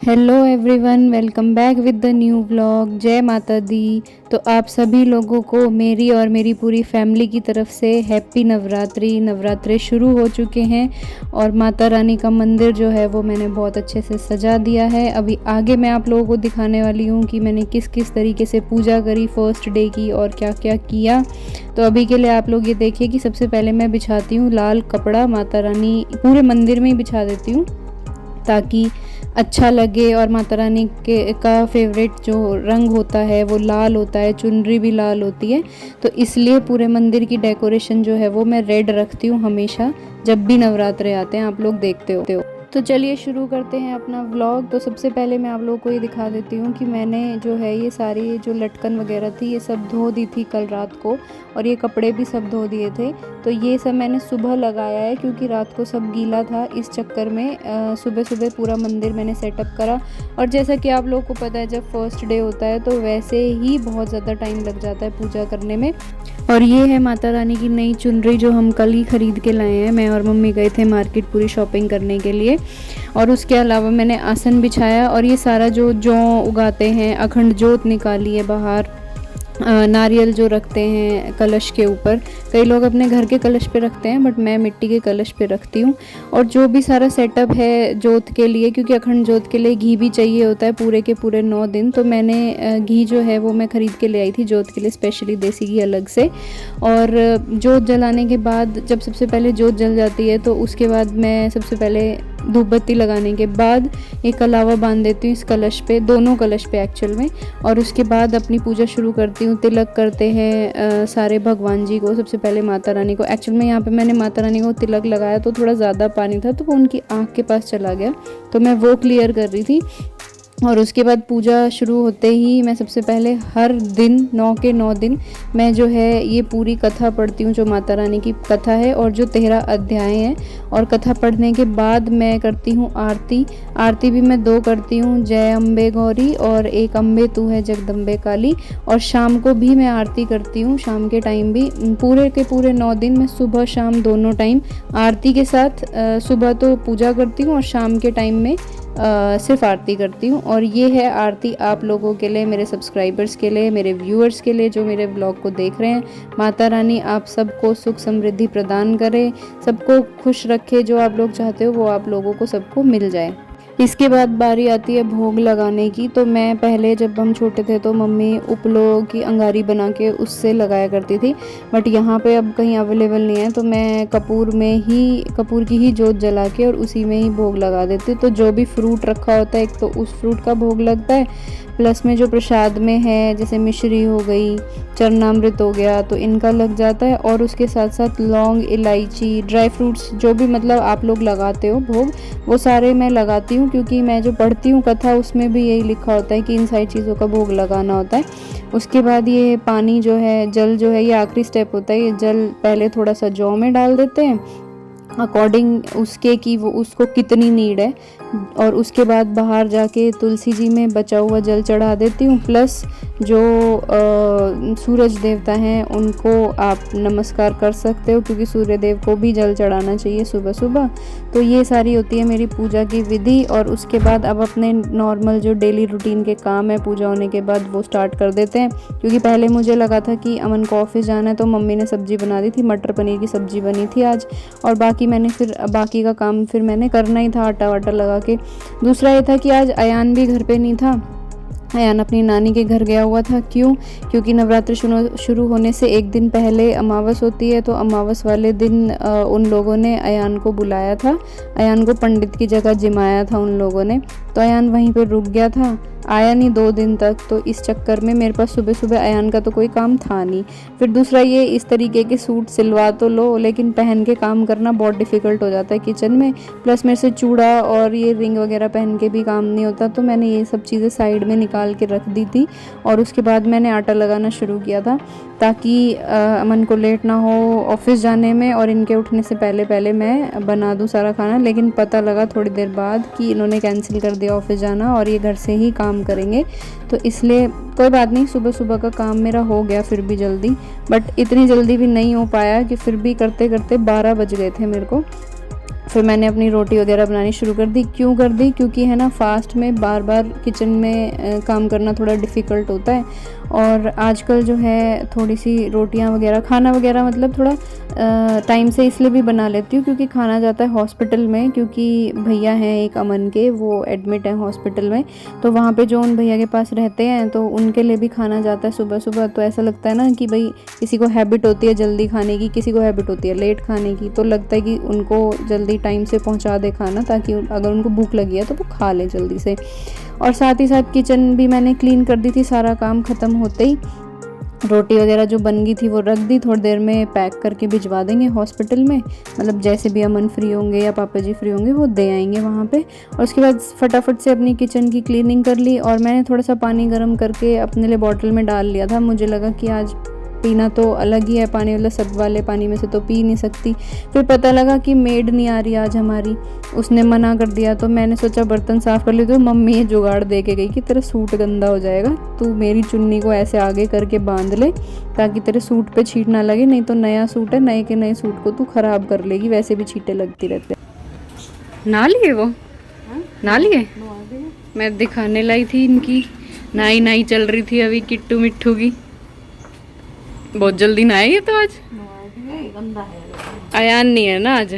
Hello everyone, welcome back with the new vlog. जय माता दी। तो आप सभी लोगों को मेरी और मेरी पूरी फैमिली की तरफ से हैप्पी नवरात्रि। नवरात्रे शुरू हो चुके हैं और माता रानी का मंदिर जो है वो मैंने बहुत अच्छे से सजा दिया है। अभी आगे मैं आप लोगों को दिखाने वाली हूँ कि मैंने किस किस तरीके से पूजा करी फर्स्ट डे की और क्या क्या किया। तो अभी के लिए आप लोग ये देखिए कि सबसे पहले मैं बिछाती हूँ लाल कपड़ा। माता रानी पूरे मंदिर में ही बिछा देती हूँ ताकि अच्छा लगे। और माता रानी के का फेवरेट जो रंग होता है वो लाल होता है, चुनरी भी लाल होती है। तो इसलिए पूरे मंदिर की डेकोरेशन जो है वो मैं रेड रखती हूँ हमेशा, जब भी नवरात्रे आते हैं। आप लोग देखते हो। तो चलिए शुरू करते हैं अपना व्लॉग। तो सबसे पहले मैं आप लोगों को ये दिखा देती हूँ कि मैंने जो है ये सारी जो लटकन वगैरह थी ये सब धो दी थी कल रात को, और ये कपड़े भी सब धो दिए थे। तो ये सब मैंने सुबह लगाया है क्योंकि रात को सब गीला था। इस चक्कर में सुबह सुबह पूरा मंदिर मैंने सेटअप करा। और जैसा कि आप लोगों को पता है, जब फर्स्ट डे होता है तो वैसे ही बहुत ज़्यादा टाइम लग जाता है पूजा करने में। और ये है माता रानी की नई चुनरी जो हम कल ही ख़रीद के लाए हैं। मैं और मम्मी गए थे मार्केट पूरी शॉपिंग करने के लिए। और उसके अलावा मैंने आसन बिछाया और ये सारा जो जौ उगाते हैं, अखंड जोत निकाली है बाहर। नारियल जो रखते हैं कलश के ऊपर, कई लोग अपने घर के कलश पे रखते हैं बट मैं मिट्टी के कलश पे रखती हूँ। और जो भी सारा सेटअप है जोत के लिए, क्योंकि अखंड जोत के लिए घी भी चाहिए होता है पूरे के पूरे 9 दिन। तो मैंने घी जो है वो मैं ख़रीद के ले आई थी जोत के लिए, स्पेशली देसी घी अलग से। और जोत जलाने के बाद जब सबसे पहले जोत जल जाती है तो उसके बाद मैं सबसे पहले धूप बत्ती लगाने के बाद एक कलावा बांध देती हूँ इस कलश पे, दोनों कलश पे एक्चुअल में। और उसके बाद अपनी पूजा शुरू करती हूँ। तिलक करते हैं सारे भगवान जी को, सबसे पहले माता रानी को। एक्चुअल में यहाँ पे मैंने माता रानी को तिलक लगाया तो थोड़ा ज़्यादा पानी था तो वो उनकी आँख के पास चला गया, तो मैं वो क्लियर कर रही थी। और उसके बाद पूजा शुरू होते ही मैं सबसे पहले हर दिन 9 के 9 दिन मैं जो है ये पूरी कथा पढ़ती हूँ, जो माता रानी की कथा है और जो 13 अध्याय हैं। और कथा पढ़ने के बाद मैं करती हूँ आरती। आरती भी मैं 2 करती हूँ, जय अम्बे गौरी और एक अम्बे तू है जगदम्बे काली। और शाम को भी मैं आरती करती हूँ, शाम के टाइम भी। पूरे के पूरे 9 दिन मैं सुबह शाम दोनों टाइम आरती के साथ सुबह तो पूजा करती हूँ और शाम के टाइम में सिर्फ आरती करती हूँ। और ये है आरती आप लोगों के लिए, मेरे सब्सक्राइबर्स के लिए, मेरे व्यूअर्स के लिए जो मेरे ब्लॉग को देख रहे हैं। माता रानी आप सबको सुख समृद्धि प्रदान करे, सबको खुश रखे। जो आप लोग चाहते हो वो आप लोगों को सबको मिल जाए। इसके बाद बारी आती है भोग लगाने की। तो मैं पहले जब हम छोटे थे तो मम्मी उपलो की अंगारी बना के उससे लगाया करती थी, बट यहाँ पे अब कहीं अवेलेबल नहीं है तो मैं कपूर की ही जोत जला के और उसी में ही भोग लगा देती हूँ। तो जो भी फ्रूट रखा होता है एक तो उस फ्रूट का भोग लगता है, प्लस में जो प्रसाद में है जैसे मिश्री हो गई, चरणामृत हो गया, तो इनका लग जाता है। और उसके साथ साथ लौंग, इलायची, ड्राई फ्रूट्स जो भी मतलब आप लोग लगाते हो भोग, वो सारे मैं लगाती हूँ। क्योंकि मैं जो पढ़ती हूँ कथा उसमें भी यही लिखा होता है कि इन सारी चीज़ों का भोग लगाना होता है। उसके बाद ये पानी जो है, जल जो है, ये आखिरी स्टेप होता है। ये जल पहले थोड़ा सा जौ में डाल देते हैं अकॉर्डिंग उसके कि वो उसको कितनी नीड है। और उसके बाद बाहर जाके तुलसी जी में बचा हुआ जल चढ़ा देती हूँ। प्लस जो सूरज देवता हैं उनको आप नमस्कार कर सकते हो, क्योंकि सूर्य देव को भी जल चढ़ाना चाहिए सुबह सुबह। तो ये सारी होती है मेरी पूजा की विधि। और उसके बाद अब अपने नॉर्मल जो डेली रूटीन के काम है पूजा होने के बाद वो स्टार्ट कर देते हैं। क्योंकि पहले मुझे लगा था कि अमन को ऑफिस जाना है तो मम्मी ने सब्जी बना दी थी, मटर पनीर की सब्जी बनी थी आज। और बाकी का काम फिर मैंने करना ही था आटा वाटा लगा के। दूसरा ये था कि आज अयान भी घर पे नहीं था, अयान अपनी नानी के घर गया हुआ था। क्योंकि नवरात्रि शुरू होने से एक दिन पहले अमावस होती है। तो अमावस वाले दिन उन लोगों ने अयान को बुलाया था, अयान को पंडित की जगह जिमाया था उन लोगों ने। तो अयान वहीं पर रुक गया था, आया नहीं 2 दिन तक। तो इस चक्कर में मेरे पास सुबह सुबह अयान का तो कोई काम था नहीं। फिर दूसरा ये, इस तरीके के सूट सिलवा तो लो लेकिन पहन के काम करना बहुत डिफ़िकल्ट हो जाता है किचन में। प्लस मेरे से चूड़ा और ये रिंग वगैरह पहन के भी काम नहीं होता। तो मैंने ये सब चीज़ें साइड में निकाल के रख दी थी। और उसके बाद मैंने आटा लगाना शुरू किया था ताकि अमन को लेट ना हो ऑफिस जाने में और इनके उठने से पहले पहले मैं बना दूँ सारा खाना। लेकिन पता लगा थोड़ी देर बाद कि इन्होंने कैंसिल कर दिया ऑफिस जाना और ये घर से ही काम करेंगे। तो इसलिए कोई बात नहीं, सुबह सुबह का काम मेरा हो गया फिर भी जल्दी। बट इतनी जल्दी भी नहीं हो पाया कि फिर भी करते करते 12 बज गए थे मेरे को। फिर मैंने अपनी रोटी वगैरह बनानी शुरू कर दी। क्यों कर दी? क्योंकि है ना फास्ट में बार बार किचन में काम करना थोड़ा डिफ़िकल्ट होता है, और आजकल जो है थोड़ी सी रोटियां वगैरह खाना वगैरह मतलब थोड़ा टाइम से इसलिए भी बना लेती हूँ क्योंकि खाना जाता है हॉस्पिटल में, क्योंकि भैया हैं एक अमन के, वो एडमिट हैं हॉस्पिटल में। तो वहाँ पे जो उन भैया के पास रहते हैं तो उनके लिए भी खाना जाता है सुबह सुबह। तो ऐसा लगता है ना कि भाई किसी को हैबिट होती है जल्दी खाने की, किसी को हैबिट होती है लेट खाने की, तो लगता है कि उनको जल्दी टाइम से पहुँचा दे खाना, ताकि अगर उनको भूख लगी है तो वो खा लें जल्दी से। और साथ ही साथ किचन भी मैंने क्लीन कर दी थी, सारा काम ख़त्म होते ही। रोटी वगैरह जो बन गई थी वो रख दी, थोड़ी देर में पैक करके भिजवा देंगे हॉस्पिटल में, मतलब जैसे भी अमन फ्री होंगे या पापा जी फ्री होंगे वो दे आएंगे वहाँ पे। और उसके बाद फटाफट से अपनी किचन की क्लीनिंग कर ली, और मैंने थोड़ा सा पानी गर्म करके अपने लिए बॉटल में डाल लिया था। मुझे लगा कि आज पीना तो अलग ही है पानी, मतलब सब वाले पानी में से तो पी नहीं सकती। फिर पता लगा कि मेड नहीं आ रही आज हमारी, उसने मना कर दिया। तो मैंने सोचा बर्तन साफ़ कर ली, तो मम्मी ये जुगाड़ दे के गई कि तेरा सूट गंदा हो जाएगा, तू मेरी चुन्नी को ऐसे आगे करके बांध ले ताकि तेरे सूट पे छींट ना लगे, नहीं तो नया सूट है, नए के नए सूट को तू ख़राब कर लेगी, वैसे भी छींटे लगती रहते। ना लिए वो ना लिए, मैं दिखाने लाई थी इनकी नाई नाई चल रही थी अभी किट्टू मिट्टू की। बहुत जल्दी नहाएगी तो आज अयान नहीं है ना आज।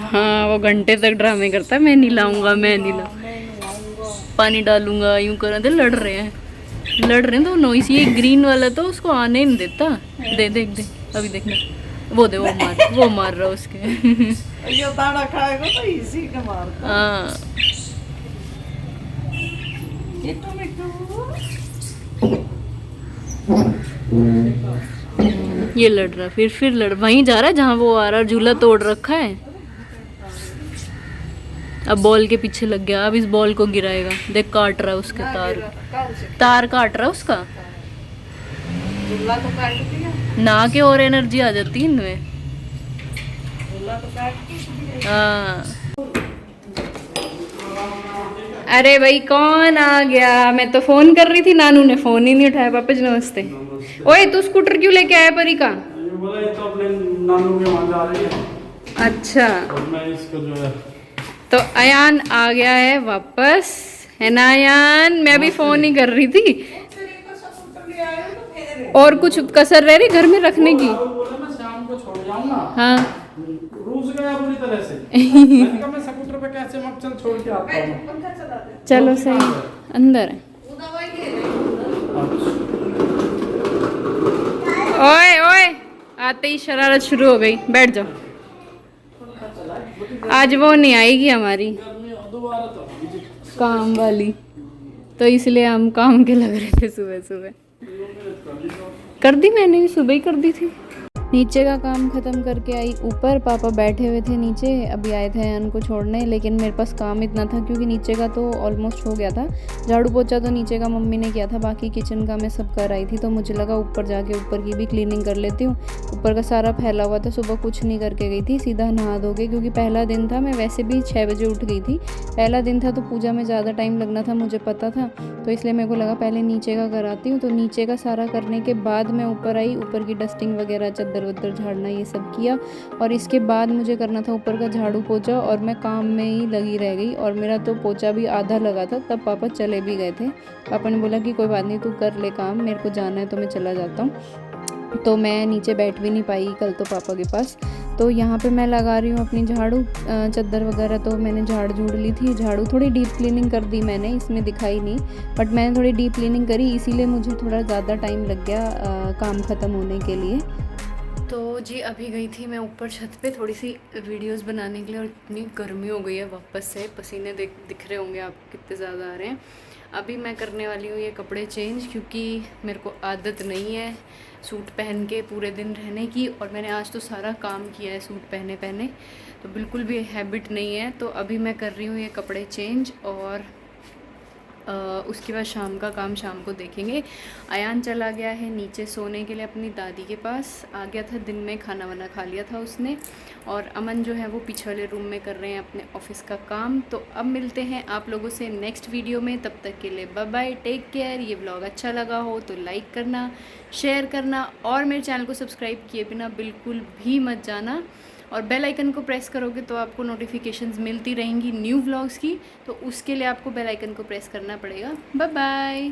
हाँ वो घंटे तक ड्रामे करता है, मैं नहीं लाऊंगा, मैं नहीं लाऊंगा, पानी डालूंगा, यूं कर रहे, लड़ रहे हैं तो नॉइस। ये ग्रीन वाला तो उसको आने नहीं देता। दे देख दे अभी देखना, वो दे वो मार रहा उसके। ये दाना खाएगा तो इसी के मारता। हाँ ये लड़ रहा, फिर लड़, वहीं जा रहा है जहाँ वो आ रहा है, झूला तोड़ रखा है। अब बॉल के पीछे लग गया, अब इस बॉल को गिराएगा। देख काट रहा है उसके तार काट रहा है उसका। झूला तो काट दिया ना के और एनर्जी आ जाती है इनमें। झूला तो काट दिया। हाँ अरे भाई कौन आ गया? मैं तो फोन कर रही थी, नानू ने फोन ही नहीं उठाया। पापा जी नमस्ते। ओए तू स्कूटर क्यों लेके आया परी का? बोला ये तो अपने नानू के वहाँ जा रही है। अच्छा और मैं इसको जो है तो अयान आ गया है वापस, है ना अयान? मैं अभी फोन ही कर रही थी। और कुछ कसर रह रही घर में रखने की? बोला मैं शाम को छोड़ जाऊंगा। हाँ रूस गया पूरी तरह से। मैंने कहा मैं स्कूटर पे कैसे मत चल, छोड़ के आता हूँ। चलो सही, अंदर है। ओए ओए आते ही शरारत शुरू हो गई, बैठ जाओ। आज वो नहीं आएगी हमारी काम वाली, तो इसलिए हम काम के लग रहे थे। सुबह सुबह कर दी मैंने, भी सुबह ही कर दी थी। नीचे का काम ख़त्म करके आई ऊपर, पापा बैठे हुए थे नीचे, अभी आए थे अयान को छोड़ने। लेकिन मेरे पास काम इतना था क्योंकि नीचे का तो ऑलमोस्ट हो गया था, झाड़ू पोछा तो नीचे का मम्मी ने किया था, बाकी किचन का मैं सब कर आई थी। तो मुझे लगा ऊपर जाके ऊपर की भी क्लीनिंग कर लेती हूँ। ऊपर का सारा फैला हुआ था, सुबह कुछ नहीं करके गई थी, सीधा नहा धो के, क्योंकि पहला दिन था। मैं वैसे भी 6 बजे उठ गई थी, पहला दिन था तो पूजा में ज़्यादा टाइम लगना था, मुझे पता था। तो इसलिए मेरे को लगा पहले नीचे का कराती हूँ। तो नीचे का सारा करने के बाद मैं ऊपर आई, ऊपर की डस्टिंग वगैरह, चद्दर वद्दर झाड़ना, ये सब किया। और इसके बाद मुझे करना था ऊपर का झाड़ू पोछा, और मैं काम में ही लगी रह गई। और मेरा तो पोछा भी आधा लगा था, तब पापा चले भी गए थे। पापा ने बोला कि कोई बात नहीं तू कर ले काम, मेरे को जाना है तो मैं चला जाता हूँ। तो मैं नीचे बैठ भी नहीं पाई कल तो पापा के पास। तो यहाँ पे मैं लगा रही हूँ अपनी झाड़ू, चद्दर वगैरह तो मैंने झाड़ ली थी। झाड़ू थोड़ी डीप क्लीनिंग कर दी मैंने, इसमें दिखाई नहीं, बट मैंने थोड़ी डीप क्लीनिंग करी, इसीलिए मुझे थोड़ा ज़्यादा टाइम लग गया काम ख़त्म होने के लिए। तो जी अभी गई थी मैं ऊपर छत पे थोड़ी सी वीडियोस बनाने के लिए, और इतनी गर्मी हो गई है वापस से, पसीने दिख रहे होंगे आपको कितने ज़्यादा आ रहे हैं। अभी मैं करने वाली हूँ ये कपड़े चेंज, क्योंकि मेरे को आदत नहीं है सूट पहन के पूरे दिन रहने की, और मैंने आज तो सारा काम किया है सूट पहने, तो बिल्कुल भी हैबिट नहीं है। तो अभी मैं कर रही हूँ ये कपड़े चेंज, और उसके बाद शाम का काम शाम को देखेंगे। अयान चला गया है नीचे सोने के लिए अपनी दादी के पास, आ गया था दिन में, खाना वाना खा लिया था उसने। और अमन जो है वो पीछे वाले रूम में कर रहे हैं अपने ऑफिस का काम। तो अब मिलते हैं आप लोगों से नेक्स्ट वीडियो में, तब तक के लिए बाय बाय, टेक केयर। ये व्लॉग अच्छा लगा हो तो लाइक करना, शेयर करना, और मेरे चैनल को सब्सक्राइब किए बिना बिल्कुल भी मत जाना। और बेल आइकन को प्रेस करोगे तो आपको नोटिफिकेशंस मिलती रहेंगी न्यू व्लॉग्स की, तो उसके लिए आपको बेल आइकन को प्रेस करना पड़ेगा। Bye bye.